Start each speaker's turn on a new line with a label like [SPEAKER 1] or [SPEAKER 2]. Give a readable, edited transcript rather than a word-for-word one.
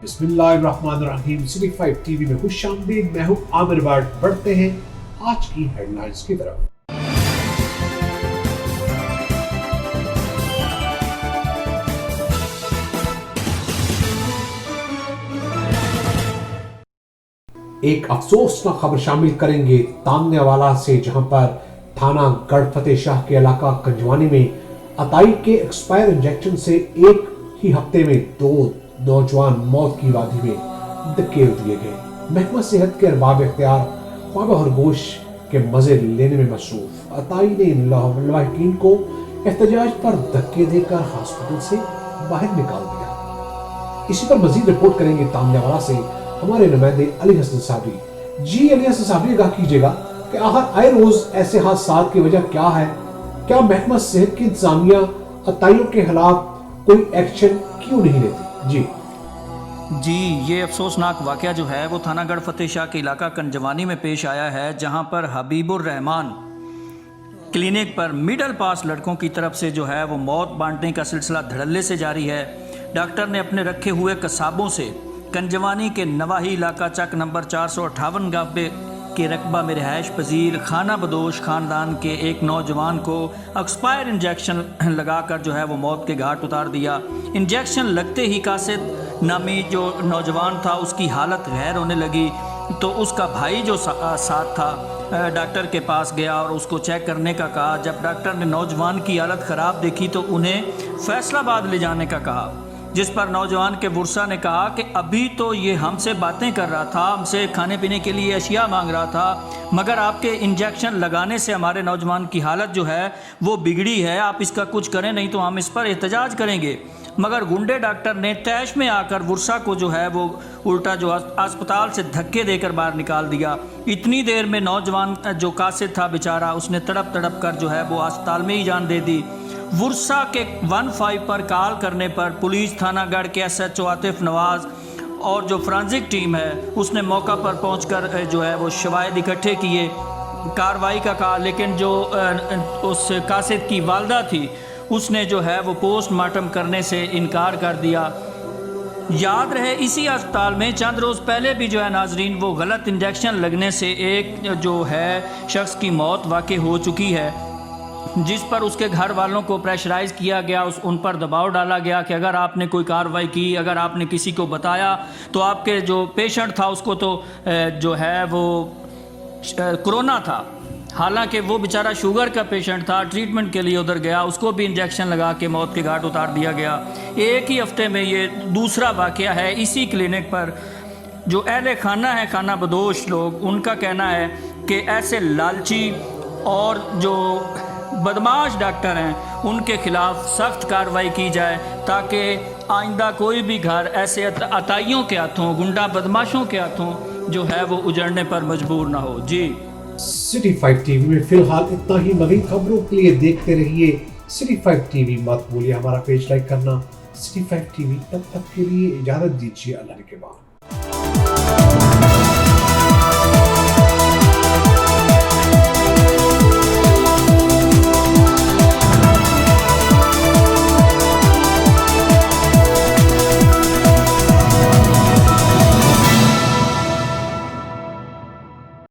[SPEAKER 1] बिस्मिल्लाहिर्रहमानिर्रहीम। City 5 TV में खुशामदीद। मैं हूं आमिर बाट। बढ़ते हैं आज की हेडलाइंस की तरफ। एक अफसोसनाक खबर शामिल करेंगे तान्यावाला से, जहां पर थाना गढ़ फतेह शाह के इलाका कंजवानी में अताई के एक्सपायर इंजेक्शन से एक ही हफ्ते में 2 नौजवान मौत की वादी में धकेल दिए गए। महकमा सेहत के अरबाब इख्तियार ख्वाबा खरगोश के मजे लेने में मसरूफ अताई ने लवाहिकीन को एहतजाज पर धक्के देकर हॉस्पिटल से बाहर निकाल दिया। इसी पर मजीद रिपोर्ट करेंगे तान्यावाला से हमारे नुमाइंदे अली हसन साबरी। जी अली हसन साबरी, आगाह कीजिएगा कि आखिर आए रोज ऐसे हादसात की वजह क्या है? क्या महकमा सेहत की इंतजामिया अताइयों के खिलाफ कोई एक्शन क्यों नहीं लेती?
[SPEAKER 2] जी, ये अफसोसनाक वाक़या जो है वो थाना गढ़ फतेह शाह के इलाका कंजवानी में पेश आया है, जहां पर हबीबुर रहमान क्लिनिक पर मिडल पास लड़कों की तरफ से जो है वो मौत बांटने का सिलसिला धड़ल्ले से जारी है। डॉक्टर ने अपने रखे हुए कसाबों से कंजवानी के नवाही इलाका चक नंबर 458 गाबे के रकबा में रिहायश पजीर खाना बदोश ख़ानदान के एक नौजवान को एक्सपायर इंजेक्शन लगाकर जो है वो मौत के घाट उतार दिया। इंजेक्शन लगते ही कासिद नामी जो नौजवान था उसकी हालत गैर होने लगी, तो उसका भाई जो साथ था डॉक्टर के पास गया और उसको चेक करने का कहा। जब डॉक्टर ने नौजवान की हालत ख़राब देखी तो उन्हें फैसलाबाद ले जाने का कहा, जिस पर नौजवान के वर्सा ने कहा कि अभी तो ये हमसे बातें कर रहा था, हमसे खाने पीने के लिए अशिया मांग रहा था, मगर आपके इंजेक्शन लगाने से हमारे नौजवान की हालत जो है वो बिगड़ी है, आप इसका कुछ करें नहीं तो हम इस पर एहतजाज करेंगे। मगर गुंडे डॉक्टर ने तैश में आकर वर्सा को जो है वो उल्टा जो अस्पताल से धक्के देकर बाहर निकाल दिया। इतनी देर में नौजवान जो कासिद था बेचारा, उसने तड़प तड़प कर जो है वो अस्पताल में ही जान दे दी। वर्सा के 15 पर कॉल करने पर पुलिस थाना गढ़ के SHO आतिफ नवाज और जो फ्रांसिक टीम है उसने मौका पर पहुंचकर जो है वो शवाहिद इकट्ठे किए, कार्रवाई का कहा, लेकिन जो उस कासिद की वालदा थी उसने जो है वो पोस्टमार्टम करने से इनकार कर दिया। याद रहे इसी अस्पताल में चंद रोज़ पहले भी जो है नाजरीन वो गलत इंजेक्शन लगने से एक जो है शख्स की मौत वाक़ई हो चुकी है, जिस पर उसके घर वालों को प्रेशराइज किया गया, उन पर दबाव डाला गया कि अगर आपने कोई कार्रवाई की, अगर आपने किसी को बताया तो आपके जो पेशेंट था उसको तो जो है वो कोरोना था। हालांकि वो बेचारा शुगर का पेशेंट था, ट्रीटमेंट के लिए उधर गया, उसको भी इंजेक्शन लगा के मौत के घाट उतार दिया गया। एक ही हफ्ते में ये दूसरा वाक़या है। इसी क्लिनिक पर जो अहले खाना है, खाना बदोश लोग, उनका कहना है कि ऐसे लालची और जो बदमाश डॉक्टर हैं उनके खिलाफ सख्त कार्रवाई की जाए, ताकि आइंदा कोई भी घर ऐसे अताइयों के हाथों, गुंडा बदमाशों के हाथों जो है वो उजड़ने पर मजबूर ना हो। जी,
[SPEAKER 1] सिटी 5 टीवी में फिलहाल इतना ही। मज़ीद खबरों के लिए देखते रहिए सिटी 5 टीवी। मत भूलिए हमारा पेज लाइक करना। City 5 TV. तब तक के लिए इजाज़त दीजिए, अल्लाह के बाद।